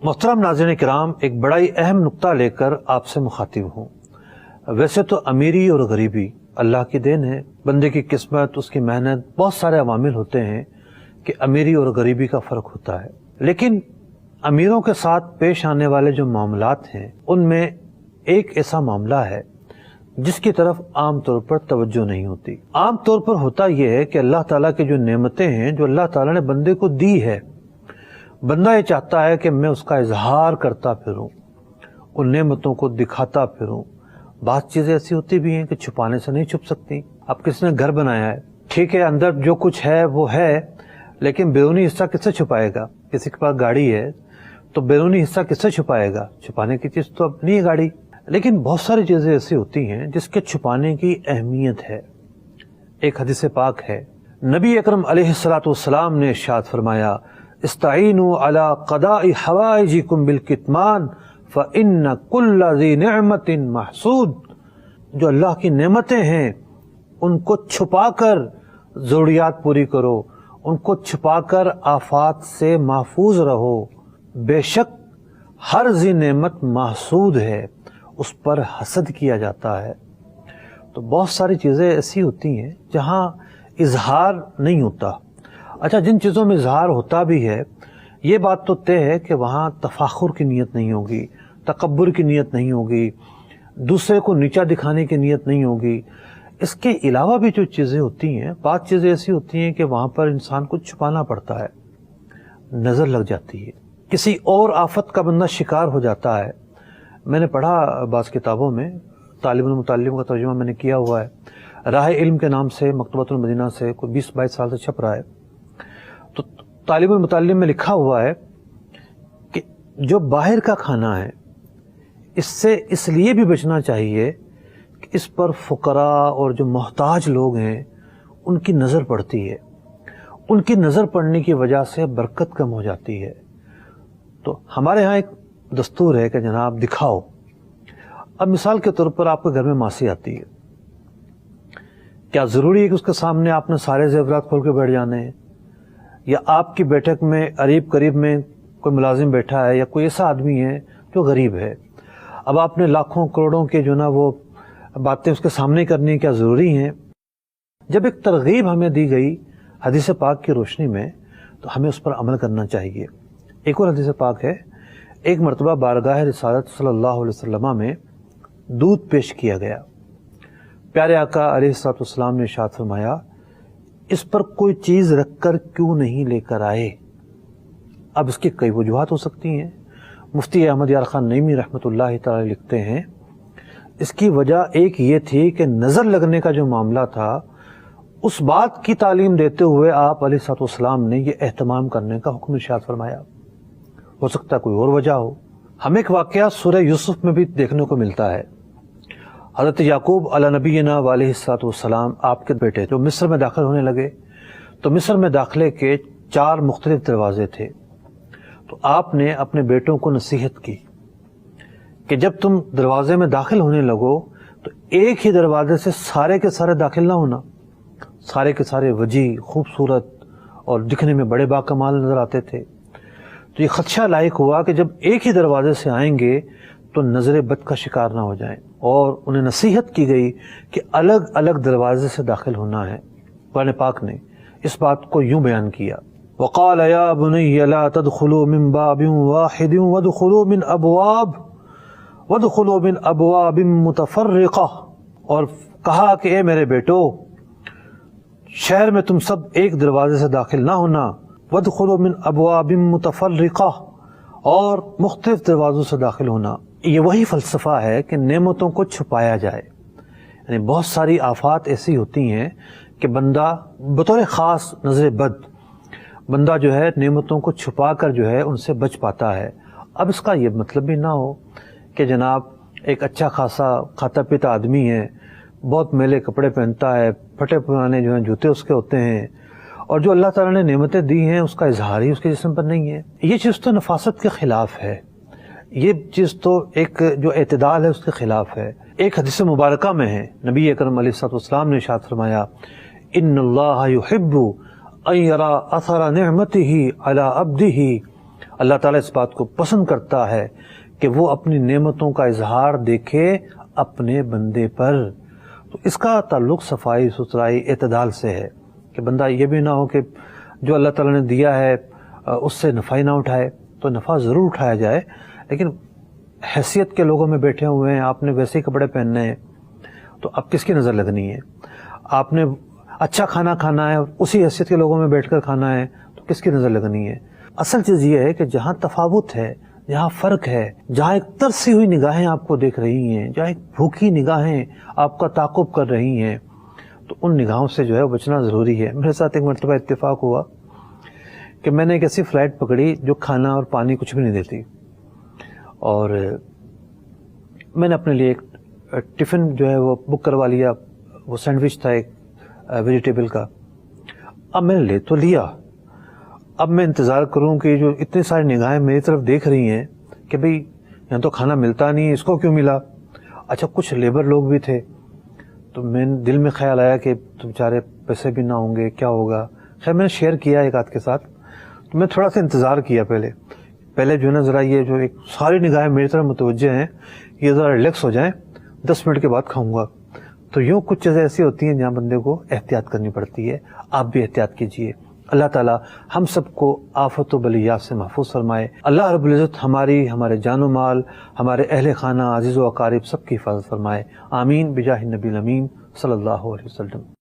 محترم ناظرین کرام، ایک بڑا ہی اہم نقطہ لے کر آپ سے مخاطب ہوں۔ ویسے تو امیری اور غریبی اللہ کی دین ہے، بندے کی قسمت، اس کی محنت، بہت سارے عوامل ہوتے ہیں کہ امیری اور غریبی کا فرق ہوتا ہے، لیکن امیروں کے ساتھ پیش آنے والے جو معاملات ہیں ان میں ایک ایسا معاملہ ہے جس کی طرف عام طور پر توجہ نہیں ہوتی۔ عام طور پر ہوتا یہ ہے کہ اللہ تعالیٰ کی جو نعمتیں ہیں، جو اللہ تعالیٰ نے بندے کو دی ہے، بندہ یہ چاہتا ہے کہ میں اس کا اظہار کرتا پھروں، ان نعمتوں کو دکھاتا پھروں۔ بعض چیزیں ایسی ہوتی بھی ہیں کہ چھپانے سے نہیں چھپ سکتی۔ اب کسی نے گھر بنایا ہے، ٹھیک ہے، اندر جو کچھ ہے وہ ہے، لیکن بیرونی حصہ کس سے چھپائے گا؟ کسی کے پاس گاڑی ہے تو بیرونی حصہ کس سے چھپائے گا؟ چھپانے کی چیز تو اپنی ہے گاڑی، لیکن بہت ساری چیزیں ایسی ہوتی ہیں جس کے چھپانے کی اہمیت ہے۔ ایک حدیث پاک ہے، نبی اکرم علیہ الصلوۃ والسلام نے ارشاد فرمایا، استعینوا علی قضاء حوائجکم بالکتمان فإن کل ذی نعمت محسود۔ جو اللہ کی نعمتیں ہیں ان کو چھپا کر ضروریات پوری کرو، ان کو چھپا کر آفات سے محفوظ رہو، بے شک ہر ذی نعمت محسود ہے، اس پر حسد کیا جاتا ہے۔ تو بہت ساری چیزیں ایسی ہوتی ہیں جہاں اظہار نہیں ہوتا۔ اچھا، جن چیزوں میں اظہار ہوتا بھی ہے، یہ بات تو طے ہے کہ وہاں تفاخر کی نیت نہیں ہوگی، تکبر کی نیت نہیں ہوگی، دوسرے کو نیچا دکھانے کی نیت نہیں ہوگی۔ اس کے علاوہ بھی جو چیزیں ہوتی ہیں، بعض چیزیں ایسی ہوتی ہیں کہ وہاں پر انسان کو چھپانا پڑتا ہے، نظر لگ جاتی ہے، کسی اور آفت کا بندہ شکار ہو جاتا ہے۔ میں نے پڑھا بعض کتابوں میں، طالب المتعلم کا ترجمہ میں نے کیا ہوا ہے، راہ علم کے نام سے مکتبۃ المدینہ سے کوئی 20-22 سال سے چھپ رہا ہے، تو طالب المتعلم میں لکھا ہوا ہے کہ جو باہر کا کھانا ہے اس سے اس لیے بھی بچنا چاہیے کہ اس پر فقراء اور جو محتاج لوگ ہیں ان کی نظر پڑتی ہے، ان کی نظر پڑنے کی وجہ سے برکت کم ہو جاتی ہے۔ تو ہمارے ہاں ایک دستور ہے کہ جناب دکھاؤ۔ اب مثال کے طور پر آپ کے گھر میں ماسی آتی ہے، کیا ضروری ہے کہ اس کے سامنے آپ نے سارے زیورات کھول کے بیٹھ جانے ہیں؟ یا آپ کی بیٹھک میں قریب میں کوئی ملازم بیٹھا ہے یا کوئی ایسا آدمی ہے جو غریب ہے، اب آپ نے لاکھوں کروڑوں کے جو نا وہ باتیں اس کے سامنے کرنی کیا ضروری ہیں؟ جب ایک ترغیب ہمیں دی گئی حدیث پاک کی روشنی میں تو ہمیں اس پر عمل کرنا چاہیے۔ ایک اور حدیث پاک ہے، ایک مرتبہ بارگاہ رسالت صلی اللہ علیہ وسلم میں دودھ پیش کیا گیا، پیارے آقا علیہ الصلوۃ والسلام نے ارشاد فرمایا، اس پر کوئی چیز رکھ کر کیوں نہیں لے کر آئے؟ اب اس کی کئی وجوہات ہو سکتی ہیں۔ مفتی احمد یار خان نعیمی رحمۃ اللہ تعالی لکھتے ہیں، اس کی وجہ ایک یہ تھی کہ نظر لگنے کا جو معاملہ تھا اس بات کی تعلیم دیتے ہوئے آپ علیہ الصلوۃ والسلام نے یہ اہتمام کرنے کا حکم ارشاد فرمایا۔ ہو سکتا ہے کوئی اور وجہ ہو۔ ہمیں ایک واقعہ سورہ یوسف میں بھی دیکھنے کو ملتا ہے۔ حضرت یعقوب علی نبینا علیہ الصلوۃ والسلام، آپ کے بیٹے جو مصر میں داخل ہونے لگے، تو مصر میں داخلے کے 4 مختلف دروازے تھے، تو آپ نے اپنے بیٹوں کو نصیحت کی کہ جب تم دروازے میں داخل ہونے لگو تو ایک ہی دروازے سے سارے کے سارے داخل نہ ہونا۔ سارے کے سارے وجیح، خوبصورت اور دکھنے میں بڑے باکمال نظر آتے تھے، تو یہ خدشہ لاحق ہوا کہ جب ایک ہی دروازے سے آئیں گے تو نظر بد کا شکار نہ ہو جائیں، اور انہیں نصیحت کی گئی کہ الگ الگ دروازے سے داخل ہونا ہے۔ قرآن پاک نے اس بات کو یوں بیان کیا، وقال یا بنی لا تدخلوا من باب واحد وادخلوا من ابواب متفرقہ، اور کہا کہ اے میرے بیٹو، شہر میں تم سب ایک دروازے سے داخل نہ ہونا، وادخلوا من ابواب متفرقہ، اور مختلف دروازوں سے داخل ہونا۔ یہ وہی فلسفہ ہے کہ نعمتوں کو چھپایا جائے۔ یعنی بہت ساری آفات ایسی ہوتی ہیں کہ بندہ بطور خاص نظر بد، بندہ جو ہے نعمتوں کو چھپا کر جو ہے ان سے بچ پاتا ہے۔ اب اس کا یہ مطلب بھی نہ ہو کہ جناب ایک اچھا خاصا کھاتا پیتا آدمی ہے، بہت میلے کپڑے پہنتا ہے، پھٹے پرانے جو ہیں جوتے اس کے ہوتے ہیں، اور جو اللہ تعالیٰ نے نعمتیں دی ہیں اس کا اظہار ہی اس کے جسم پر نہیں ہے۔ یہ چیز تو نفاست کے خلاف ہے، یہ چیز تو ایک جو اعتدال ہے اس کے خلاف ہے۔ ایک حدیث مبارکہ میں ہے، نبی اکرم علیہ الصلوۃ والسلام نے ارشاد فرمایا، ان اللہ یحب ان یری اثر نعمتہ علی عبدہ اللہ تعالیٰ اس بات کو پسند کرتا ہے کہ وہ اپنی نعمتوں کا اظہار دیکھے اپنے بندے پر. تو اس کا تعلق صفائی ستھرائی اعتدال سے ہے کہ بندہ یہ بھی نہ ہو کہ جو اللہ تعالیٰ نے دیا ہے اس سے نفع ہی نہ اٹھائے. تو نفع ضرور اٹھایا جائے، لیکن حیثیت کے لوگوں میں بیٹھے ہوئے ہیں، آپ نے ویسے ہی کپڑے پہننے ہیں، تو اب کس کی نظر لگنی ہے؟ آپ نے اچھا کھانا کھانا ہے، اسی حیثیت کے لوگوں میں بیٹھ کر کھانا ہے، تو کس کی نظر لگنی ہے؟ اصل چیز یہ ہے کہ جہاں تفاوت ہے، جہاں فرق ہے، جہاں ایک ترسی ہوئی نگاہیں آپ کو دیکھ رہی ہیں، جہاں ایک بھوکی نگاہیں آپ کا تعاقب کر رہی ہیں، تو ان نگاہوں سے جو ہے بچنا ضروری ہے. میرے ساتھ ایک مرتبہ اتفاق ہوا کہ میں نے ایک ایسی فلائٹ پکڑی جو کھانا اور پانی کچھ بھی نہیں دیتی، اور میں نے اپنے لیے ایک ٹفن جو ہے وہ بک کروا لیا. وہ سینڈوچ تھا ایک ویجیٹیبل کا. اب میں نے لے تو لیا، اب میں انتظار کروں کہ جو اتنی ساری نگاہیں میری طرف دیکھ رہی ہیں کہ بھئی یہاں تو کھانا ملتا نہیں، اس کو کیوں ملا؟ اچھا کچھ لیبر لوگ بھی تھے، تو میں دل میں خیال آیا کہ تو بیچارے پیسے بھی نہ ہوں گے، کیا ہوگا؟ خیر میں نے شیئر کیا ایک آدھ کے ساتھ. تو میں تھوڑا سا انتظار کیا، پہلے جو ہے نا ذرا یہ جو ایک ساری نگاہیں میری طرف متوجہ ہیں یہ ذرا ریلیکس ہو جائیں، 10 منٹ کے بعد کھاؤں گا. تو یوں کچھ چیزیں ایسی ہوتی ہیں جہاں بندے کو احتیاط کرنی پڑتی ہے. آپ بھی احتیاط کیجئے. اللہ تعالیٰ ہم سب کو آفت و بلیات سے محفوظ فرمائے. اللہ رب العزت ہمارے جان و مال، ہمارے اہل خانہ، عزیز و اقارب سب کی حفاظت فرمائے. آمین بجاہ النبی الامین صلی اللہ علیہ وسلم.